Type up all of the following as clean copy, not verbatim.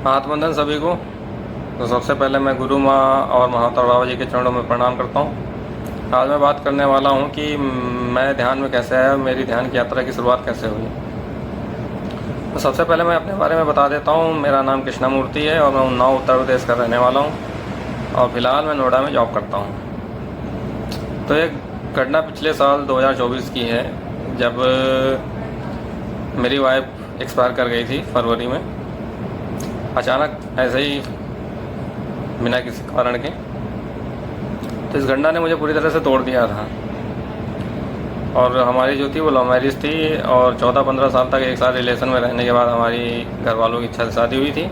महात्मंदन सभी को। तो सबसे पहले मैं गुरु माँ और महावतार बाबा जी के चरणों में प्रणाम करता हूँ। आज मैं बात करने वाला हूँ कि मैं ध्यान में कैसे आया, मेरी ध्यान की यात्रा की शुरुआत कैसे हुई। तो सबसे पहले मैं अपने बारे में बता देता हूँ। मेरा नाम कृष्णामूर्ति है और मैं उन्नाव उत्तर प्रदेश का रहने वाला हूँ और फिलहाल मैं नोएडा में जॉब करता हूँ। तो एक घटना पिछले साल 2024 की है, जब मेरी वाइफ एक्सपायर कर गई थी फरवरी में, अचानक ऐसे ही बिना किसी कारण के। तो इस घटना ने मुझे पूरी तरह से तोड़ दिया था। और हमारी जो थी वो लव मैरिज थी और 14-15 साल तक एक साथ रिलेशन में रहने के बाद हमारी घर वालों की इच्छा से शादी हुई थी।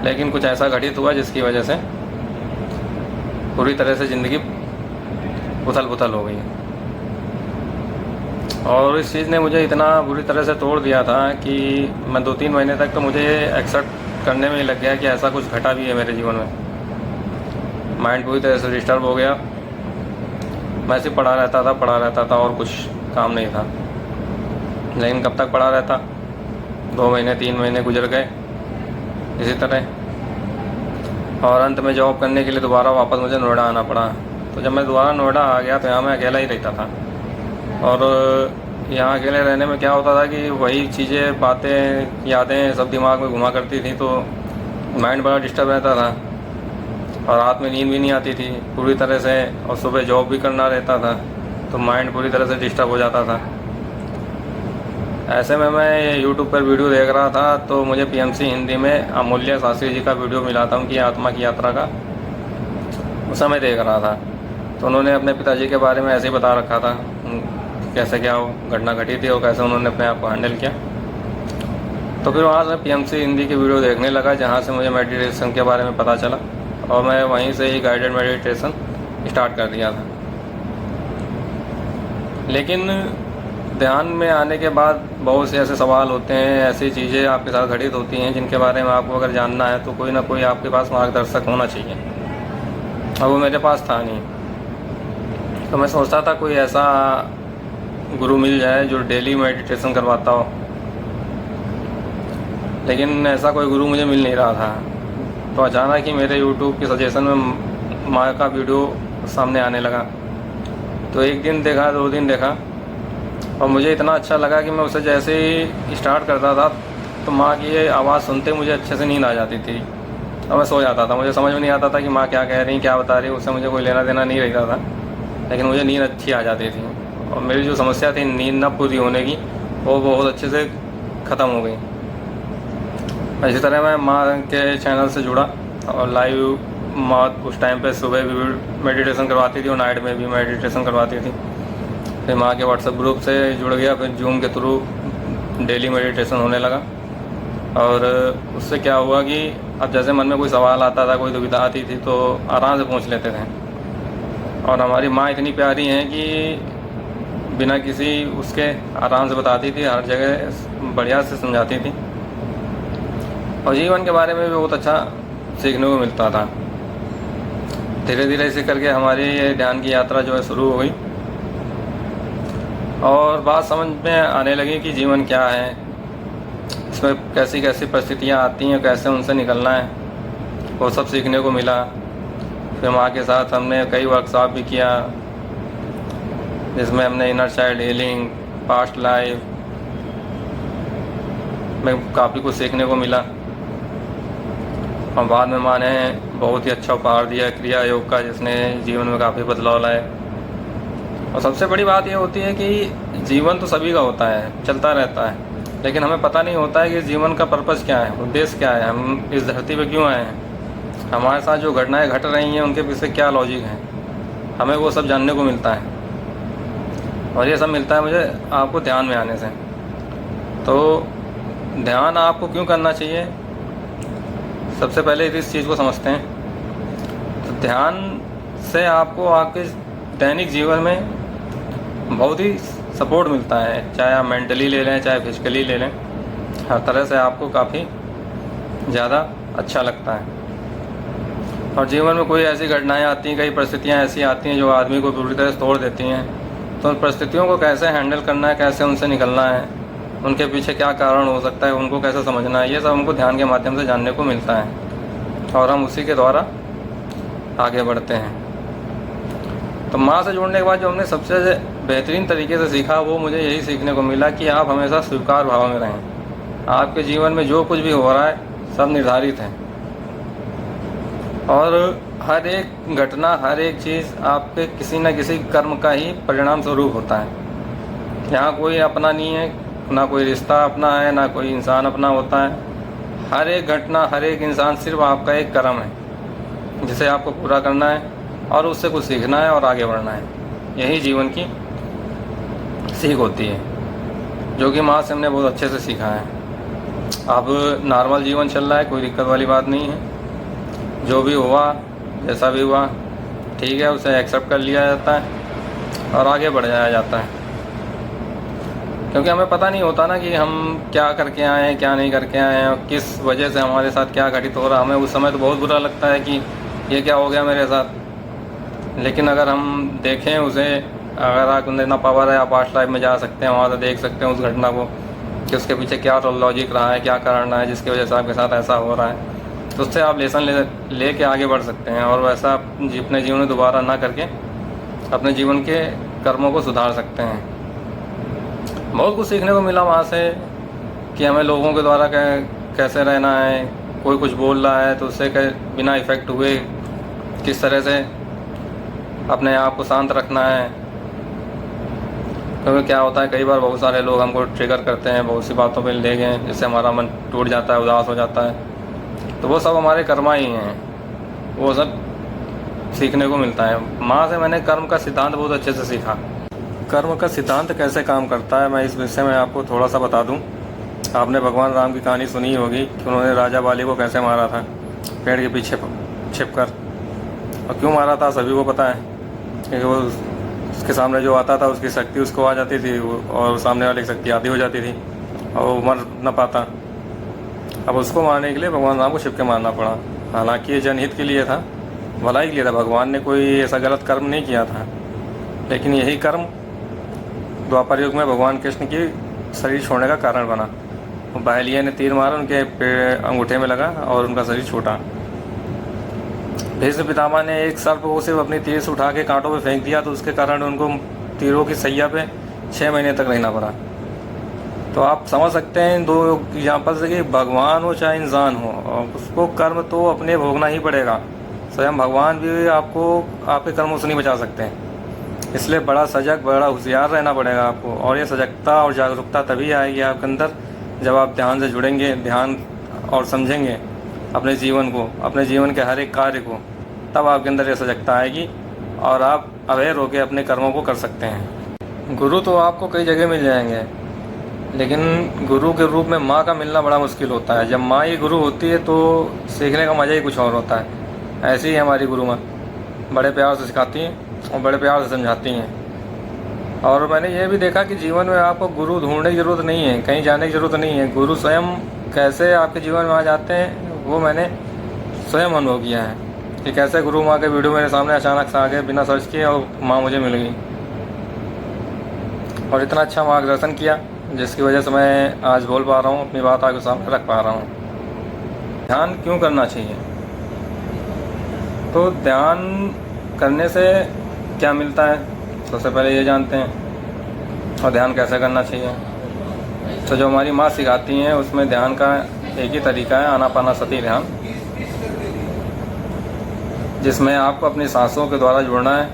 लेकिन कुछ ऐसा घटित हुआ जिसकी वजह से पूरी तरह से ज़िंदगी उथल पुथल हो गई। और इस चीज़ ने मुझे इतना बुरी तरह से तोड़ दिया था कि मैं 2-3 महीने तक तो मुझे एक्सेप्ट करने में ही लग गया कि ऐसा कुछ घटा भी है मेरे जीवन में। माइंड पूरी तरह से डिस्टर्ब हो गया। मैं सिर्फ पढ़ा रहता था और कुछ काम नहीं था। लेकिन कब तक पढ़ा रहता, 2 महीने 3 महीने गुजर गए इसी तरह। और अंत में जॉब करने के लिए दोबारा वापस मुझे नोएडा आना पड़ा। तो जब मैं दोबारा नोएडा आ गया तो यहाँ मैं अकेला ही रहता था। और यहाँ अकेले रहने में क्या होता था कि वही चीज़ें, बातें, यादें सब दिमाग में घुमा करती थी, तो माइंड बड़ा डिस्टर्ब रहता था और रात में नींद भी नहीं आती थी पूरी तरह से। और सुबह जॉब भी करना रहता था तो माइंड पूरी तरह से डिस्टर्ब हो जाता था। ऐसे में मैं यूट्यूब पर वीडियो देख रहा था तो मुझे पीएमसी हिंदी में अमूल्य शास्त्री जी का वीडियो मिला था, उनकी आत्मा की यात्रा का। उस समय देख रहा था तो उन्होंने अपने पिताजी के बारे में ऐसे ही बता रखा था, कैसे क्या घटना घटी थी और कैसे उन्होंने अपने आप को हैंडल किया। तो फिर वहाँ से पीएमसी हिंदी की वीडियो देखने लगा, जहाँ से मुझे मेडिटेशन के बारे में पता चला और मैं वहीं से ही गाइडेड मेडिटेशन स्टार्ट कर दिया था। लेकिन ध्यान में आने के बाद बहुत से ऐसे सवाल होते हैं, ऐसी चीज़ें आपके साथ घटित होती हैं जिनके बारे में आपको अगर जानना है तो कोई ना कोई आपके पास मार्गदर्शक होना चाहिए, और वो मेरे पास था नहीं। तो मैं सोचता था कोई ऐसा गुरु मिल जाए जो डेली मेडिटेशन करवाता हो, लेकिन ऐसा कोई गुरु मुझे मिल नहीं रहा था। तो अचानक ही मेरे यूट्यूब की सजेशन में माँ का वीडियो सामने आने लगा। तो एक दिन देखा, 2 दिन देखा और मुझे इतना अच्छा लगा कि मैं उसे जैसे ही स्टार्ट करता था तो माँ की ये आवाज़ सुनते मुझे अच्छे से नींद आ जाती थी और मैं सो जाता था। मुझे समझ में नहीं आता था कि माँ क्या कह रही, क्या बता रही, उससे मुझे कोई लेना देना नहीं रहता था, लेकिन मुझे नींद अच्छी आ जाती थी। और मेरी जो समस्या थी नींद न पूरी होने की, वो बहुत अच्छे से ख़त्म हो गई। इसी तरह मैं माँ के चैनल से जुड़ा और लाइव माँ उस टाइम पे सुबह भी मेडिटेशन करवाती थी और नाइट में भी मेडिटेशन करवाती थी। फिर माँ के व्हाट्सएप ग्रुप से जुड़ गया, फिर जूम के थ्रू डेली मेडिटेशन होने लगा। और उससे क्या हुआ कि अब जैसे मन में कोई सवाल आता था, कोई दुविधा आती थी तो आराम से पूछ लेते थे। और हमारी माँ इतनी प्यारी हैं कि बिना किसी उसके आराम से बताती थी, हर जगह बढ़िया से समझाती थी और जीवन के बारे में भी बहुत अच्छा सीखने को मिलता था। धीरे धीरे इसी करके हमारी ये ध्यान की यात्रा जो है शुरू हो गई और बात समझ में आने लगी कि जीवन क्या है, इसमें कैसी कैसी परिस्थितियाँ आती हैं, कैसे उनसे निकलना है, वो सब सीखने को मिला। फिर माँ के साथ हमने कई वर्कशॉप भी किया जिसमें हमने inner child healing, past life में काफ़ी कुछ सीखने को मिला। और बाद में माँ ने बहुत ही अच्छा उपहार दिया क्रिया योग का, जिसने जीवन में काफ़ी बदलाव लाए। और सबसे बड़ी बात ये होती है कि जीवन तो सभी का होता है, चलता रहता है, लेकिन हमें पता नहीं होता है कि जीवन का पर्पस क्या है, उद्देश्य क्या है, हम इस धरती पे क्यों आए हैं, हमारे साथ जो घटनाएं घट रही हैं उनके पीछे क्या लॉजिक है, हमें वो सब जानने को मिलता है। और ये सब मिलता है मुझे आपको ध्यान में आने से। तो ध्यान आपको क्यों करना चाहिए, सबसे पहले इस चीज़ को समझते हैं। तो ध्यान से आपको आपके दैनिक जीवन में बहुत ही सपोर्ट मिलता है, चाहे आप मेंटली ले लें चाहे फिजिकली ले लें, हर तरह से आपको काफ़ी ज़्यादा अच्छा लगता है। और जीवन में कोई ऐसी घटनाएं आती हैं, कई परिस्थितियां ऐसी आती हैं जो आदमी को पूरी तरह से तोड़ देती हैं। तो उन परिस्थितियों को कैसे हैंडल करना है, कैसे उनसे निकलना है, उनके पीछे क्या कारण हो सकता है, उनको कैसे समझना है, ये सब हमको ध्यान के माध्यम से जानने को मिलता है और हम उसी के द्वारा आगे बढ़ते हैं। तो माँ से जुड़ने के बाद जो हमने सबसे बेहतरीन तरीके से सीखा, वो मुझे यही सीखने को मिला कि आप हमेशा स्वीकार भाव में रहें। आपके जीवन में जो कुछ भी हो रहा है सब निर्धारित है और हर एक घटना, हर एक चीज़ आपके किसी न किसी कर्म का ही परिणाम स्वरूप होता है। यहाँ कोई अपना नहीं है, ना कोई रिश्ता अपना है, ना कोई इंसान अपना होता है। हर एक घटना, हर एक इंसान सिर्फ आपका एक कर्म है जिसे आपको पूरा करना है और उससे कुछ सीखना है और आगे बढ़ना है। यही जीवन की सीख होती है, जो कि माँ से हमने बहुत अच्छे से सीखा है। अब नॉर्मल जीवन चल रहा है, कोई दिक्कत वाली बात नहीं है। जो भी हुआ, जैसा भी हुआ, ठीक है, उसे एक्सेप्ट कर लिया जाता है और आगे बढ़ जाया जाता है। क्योंकि हमें पता नहीं होता ना कि हम क्या करके आए हैं, क्या नहीं करके आए हैं और किस वजह से हमारे साथ क्या घटित हो रहा। हमें उस समय तो बहुत बुरा लगता है कि ये क्या हो गया मेरे साथ। लेकिन अगर हम देखें उसे, अगर आप इतना पावर है, आप पास्ट लाइफ में जा सकते हैं, वहाँ से देख सकते हैं उस घटना को कि उसके पीछे क्या लॉजिक रहा है, क्या कारण है जिसकी वजह से आपके साथ ऐसा हो रहा है। तो उससे आप लेसन ले के आगे बढ़ सकते हैं और वैसा अपने जीवन में दोबारा ना करके अपने जीवन के कर्मों को सुधार सकते हैं। बहुत कुछ सीखने को मिला वहाँ से कि हमें लोगों के द्वारा कैसे रहना है। कोई कुछ बोल रहा है तो उससे बिना इफ़ेक्ट हुए किस तरह से अपने आप को शांत रखना है। क्योंकि क्या होता है, कई बार बहुत सारे लोग हमको ट्रिगर करते हैं, बहुत सी बातों पे ले गए जिससे हमारा मन टूट जाता है, उदास हो जाता है। तो वो सब हमारे कर्मा ही हैं, वो सब सीखने को मिलता है। माँ से मैंने कर्म का सिद्धांत बहुत अच्छे से सीखा। कर्म का सिद्धांत कैसे काम करता है, मैं इस विषय में आपको थोड़ा सा बता दूं। आपने भगवान राम की कहानी सुनी होगी कि उन्होंने राजा बाली को कैसे मारा था, पेड़ के पीछे छिपकर। और क्यों मारा था सभी को पता है, क्योंकि वो उसके सामने जो आता था उसकी शक्ति उसको आ जाती थी और सामने वाले की शक्ति आधी हो जाती थी और वो मर न पाता। अब उसको मारने के लिए भगवान राम को छिप के मारना पड़ा। हालांकि ये जनहित के लिए था, भलाई के लिए था। भगवान ने कोई ऐसा गलत कर्म नहीं किया था, लेकिन यही कर्म द्वापर युग में भगवान कृष्ण की शरीर छोड़ने का कारण बना। बहलिया ने तीर मारा, उनके अंगूठे में लगा और उनका शरीर छूटा। भीष्म पितामह ने एक सर्प को सिर्फ अपनी तीर से उठा के कांटों पे फेंक दिया, तो उसके कारण उनको तीरों की सैया पे 6 महीने तक रहना पड़ा। तो आप समझ सकते हैं इन दो एग्जाम्पल से कि भगवान हो चाहे इंसान हो, उसको कर्म तो अपने भोगना ही पड़ेगा। स्वयं भगवान भी आपको आपके कर्मों से नहीं बचा सकते हैं। इसलिए बड़ा सजग, बड़ा होशियार रहना पड़ेगा आपको। और ये सजगता और जागरूकता तभी आएगी आपके अंदर जब आप ध्यान से जुड़ेंगे, ध्यान और समझेंगे अपने जीवन को, अपने जीवन के हर एक कार्य को। तब आपके अंदर ये सजगता आएगी और आप अवेयर होकर अपने कर्मों को कर सकते हैं। गुरु तो आपको कई जगह मिल जाएंगे, लेकिन गुरु के रूप में माँ का मिलना बड़ा मुश्किल होता है। जब माँ ही गुरु होती है तो सीखने का मज़ा ही कुछ और होता है। ऐसी ही हमारी गुरु माँ बड़े प्यार से सिखाती हैं और बड़े प्यार से समझाती हैं। और मैंने ये भी देखा कि जीवन में आपको गुरु ढूंढने की ज़रूरत नहीं है, कहीं जाने की ज़रूरत नहीं है। गुरु स्वयं कैसे आपके जीवन में आ जाते हैं वो मैंने स्वयं अनुभव किया है कि कैसे गुरु माँ के वीडियो मेरे सामने अचानक से आ गए बिना सर्च किए और माँ मुझे मिल गई और इतना अच्छा मार्गदर्शन किया जिसकी वजह से मैं आज बोल पा रहा हूँ, अपनी बात आगे सामने रख पा रहा हूँ। ध्यान क्यों करना चाहिए? तो ध्यान करने से क्या मिलता है, सबसे पहले ये जानते हैं। और ध्यान कैसे करना चाहिए, तो जो हमारी माँ सिखाती हैं उसमें ध्यान का एक ही तरीका है, आनापानसति ध्यान, जिसमें आपको अपनी सांसों के द्वारा जुड़ना है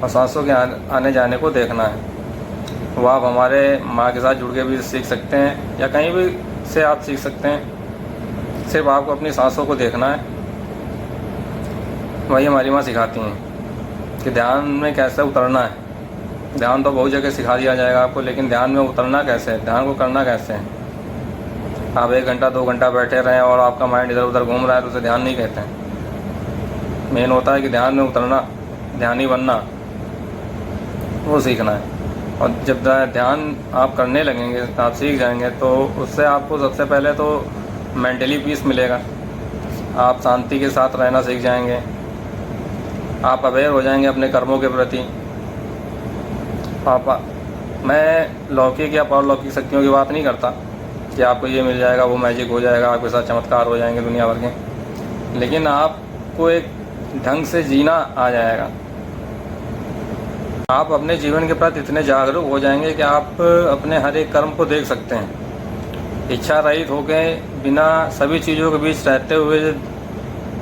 और सांसों के आने जाने को देखना है। वो आप हमारे माँ के साथ जुड़ के भी सीख सकते हैं या कहीं भी से आप सीख सकते हैं। सिर्फ आपको अपनी सांसों को देखना है, वही हमारी माँ सिखाती हैं कि ध्यान में कैसे उतरना है। ध्यान तो बहुत जगह सिखा दिया जाएगा आपको, लेकिन ध्यान में उतरना कैसे है, ध्यान को करना कैसे है। आप 1 घंटा 2 घंटा बैठे रहें और आपका माइंड इधर उधर घूम रहा है तो उसे ध्यान नहीं कहते हैं। मेन होता है कि ध्यान में उतरना, ध्यानी बनना, वो सीखना है। और जब ध्यान आप करने लगेंगे, आप सीख जाएंगे, तो उससे आपको सबसे पहले तो मेंटली पीस मिलेगा। आप शांति के साथ रहना सीख जाएंगे, आप अवेयर हो जाएंगे अपने कर्मों के प्रति, आप मैं लौकिक या पारलौकिक शक्तियों की बात नहीं करता कि आपको ये मिल जाएगा, वो मैजिक हो जाएगा, आपके साथ चमत्कार हो जाएंगे दुनिया भर के, लेकिन आपको एक ढंग से जीना आ जाएगा। आप अपने जीवन के प्रति इतने जागरूक हो जाएंगे कि आप अपने हर एक कर्म को देख सकते हैं, इच्छा रहित होकर बिना सभी चीज़ों के बीच रहते हुए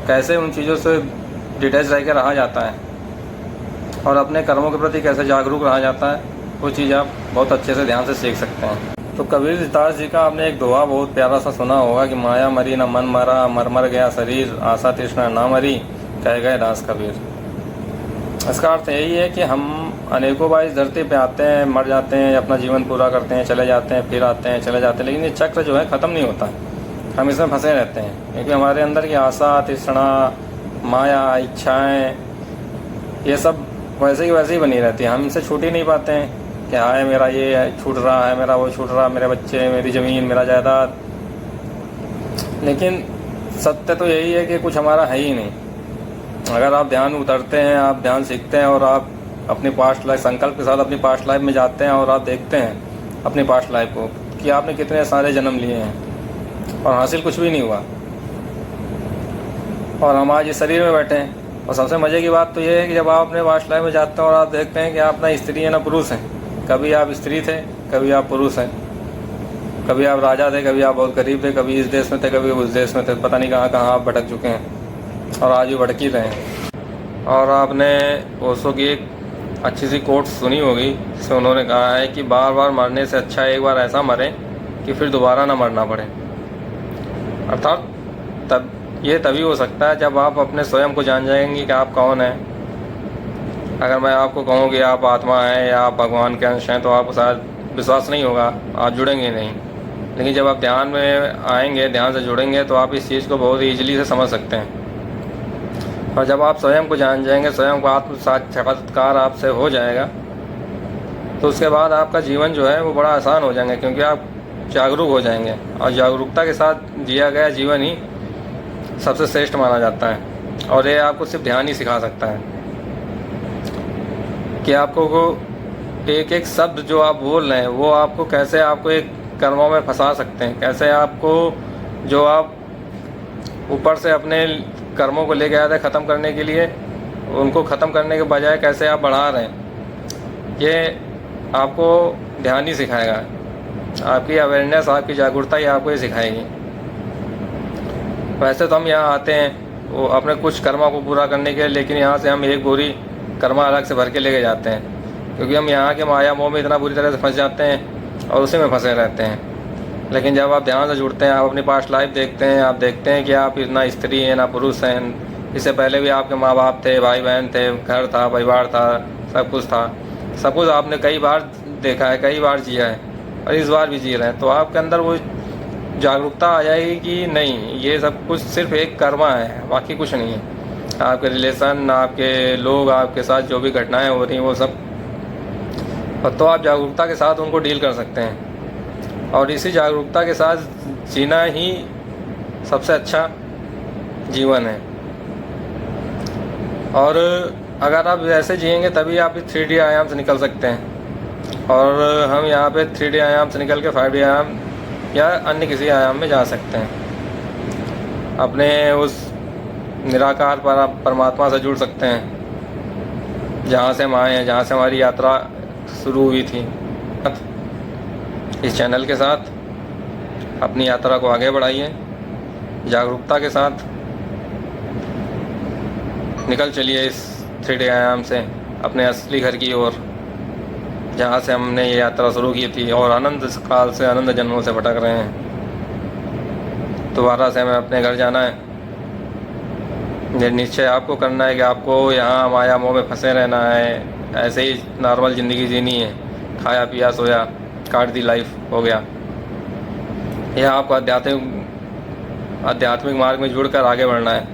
कैसे उन चीज़ों से डिटैच रह कर रहा जाता है और अपने कर्मों के प्रति कैसे जागरूक रहा जाता है, वो चीज़ आप बहुत अच्छे से ध्यान से सीख सकते हैं। तो कबीर दास जी का आपने एक दोहा बहुत प्यारा सा सुना होगा कि माया मरी न मन मरा, मर मर गया शरीर, आशा तृष्णा ना मरी, कह गए दास कबीर। इसका अर्थ यही है कि हम अनेकों बार इस धरती पे आते हैं, मर जाते हैं, अपना जीवन पूरा करते हैं, चले जाते हैं, फिर आते हैं, चले जाते हैं, लेकिन ये चक्र जो है ख़त्म नहीं होता। हम इसमें फंसे रहते हैं क्योंकि हमारे अंदर की आशा तृष्णा माया इच्छाएँ ये सब वैसे ही बनी रहती है। हम इनसे छूट ही नहीं पाते हैं कि हाय मेरा ये छूट रहा है, मेरा वो छूट रहा, मेरे बच्चे, मेरी ज़मीन, मेरा जायदाद। लेकिन सत्य तो यही है कि कुछ हमारा है ही नहीं। अगर आप ध्यान उतरते हैं, आप ध्यान सीखते हैं और आप अपनी पास्ट लाइफ संकल्प के साथ अपनी पास्ट लाइफ में जाते हैं और आप देखते हैं अपनी पास्ट लाइफ को कि आपने कितने सारे जन्म लिए हैं और हासिल कुछ भी नहीं हुआ, और हम आज इस शरीर में बैठे हैं। और सबसे मज़े की बात तो ये है कि जब आप अपने पास्ट लाइफ में जाते हैं और आप देखते हैं कि आप ना स्त्री है ना पुरुष हैं, कभी आप स्त्री थे, कभी आप पुरुष हैं, कभी आप राजा थे, कभी आप बहुत गरीब थे, कभी इस देश में थे, कभी उस देश में थे, पता नहीं कहाँ कहाँ आप भटक चुके हैं और आज भी भटक ही रहे हैं। और आपने ओशो की एक अच्छी सी कोट सुनी होगी जिसमें उन्होंने कहा है कि बार बार मरने से अच्छा एक बार ऐसा मरें कि फिर दोबारा ना मरना पड़े। अर्थात तब ये तभी हो सकता है जब आप अपने स्वयं को जान जाएंगे कि आप कौन हैं। अगर मैं आपको कहूँ कि आप आत्मा हैं या आप भगवान के अंश हैं तो आपको शायद विश्वास नहीं होगा, आप जुड़ेंगे नहीं। लेकिन जब आप ध्यान में आएंगे, ध्यान से जुड़ेंगे, तो आप इस चीज़ को बहुत ईजिली से समझ सकते हैं। और जब आप स्वयं को जान जाएंगे, स्वयं को आत्म साक्षात्कार आपसे हो जाएगा, तो उसके बाद आपका जीवन जो है वो बड़ा आसान हो जाएगा, क्योंकि आप जागरूक हो जाएंगे। और जागरूकता के साथ जिया गया जीवन ही सबसे श्रेष्ठ माना जाता है। और ये आपको सिर्फ ध्यान ही सिखा सकता है कि आपको को एक एक शब्द जो आप बोल रहे हैं वो आपको कैसे आपको एक कर्मों में फंसा सकते हैं, कैसे आपको जो आप ऊपर से अपने कर्मों को लेके आए थे ख़त्म करने के लिए, उनको ख़त्म करने के बजाय कैसे आप बढ़ा रहे हैं, ये आपको ध्यान ही सिखाएगा। आपकी अवेयरनेस, आपकी जागरूकता ही आपको ये सिखाएगी। वैसे तो हम यहाँ आते हैं वो अपने कुछ कर्मों को पूरा करने के लिए, लेकिन यहाँ से हम एक बोरी कर्मा अलग से भर के लेके जाते हैं, क्योंकि हम यहाँ के माया मोह में इतना बुरी तरह से फंस जाते हैं और उसी में फंसे रहते हैं। लेकिन जब आप ध्यान से जुड़ते हैं, आप अपनी पास्ट लाइफ देखते हैं, आप देखते हैं कि आप ना स्त्री हैं ना पुरुष हैं, इससे पहले भी आपके माँ बाप थे, भाई बहन थे, घर था, परिवार था, सब कुछ था। सब कुछ आपने कई बार देखा है, कई बार जिया है और इस बार भी जी रहे हैं। तो आपके अंदर वो जागरूकता आ जाएगी कि नहीं, ये सब कुछ सिर्फ एक कर्मा है, बाकी कुछ नहीं है। आपके रिलेशन, आपके लोग, आपके साथ जो भी घटनाएं हो रही हैं वो सब, तो आप जागरूकता के साथ उनको डील कर सकते हैं। और इसी जागरूकता के साथ जीना ही सबसे अच्छा जीवन है। और अगर आप ऐसे जिएंगे तभी आप 3D आयाम से निकल सकते हैं। और हम यहाँ पे 3D आयाम से निकल के 5D आयाम या अन्य किसी आयाम में जा सकते हैं, अपने उस निराकार परमात्मा से जुड़ सकते हैं जहाँ से हम आए हैं, जहाँ से हमारी यात्रा शुरू हुई थी। इस चैनल के साथ अपनी यात्रा को आगे बढ़ाइए, जागरूकता के साथ निकल चलिए इस 3D आयाम से अपने असली घर की ओर, जहाँ से हमने ये यात्रा शुरू की थी और अनंत काल से, अनंत जन्मों से भटक रहे हैं। दोबारा से हमें अपने घर जाना है। ये निश्चय आपको करना है कि आपको यहाँ माया मोह में फंसे रहना है, ऐसे ही नॉर्मल ज़िंदगी जीनी है, खाया पिया सोया, काट दी लाइफ, हो गया। यह आपको आध्यात्मिक मार्ग में जुड़कर आगे बढ़ना है।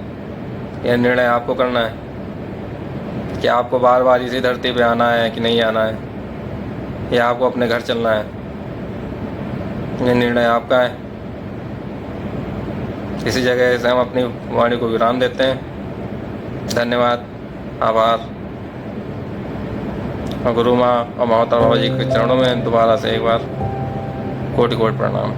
यह निर्णय आपको करना है कि आपको बार बार इसी धरती पे आना है कि नहीं आना है, या आपको अपने घर चलना है। यह निर्णय आपका है। इसी जगह से हम अपनी वाणी को विराम देते हैं। धन्यवाद, आभार। और गुरु माँ और महावतार बाबा जी के चरणों में दोबारा से एक बार कोटि कोटि प्रणाम।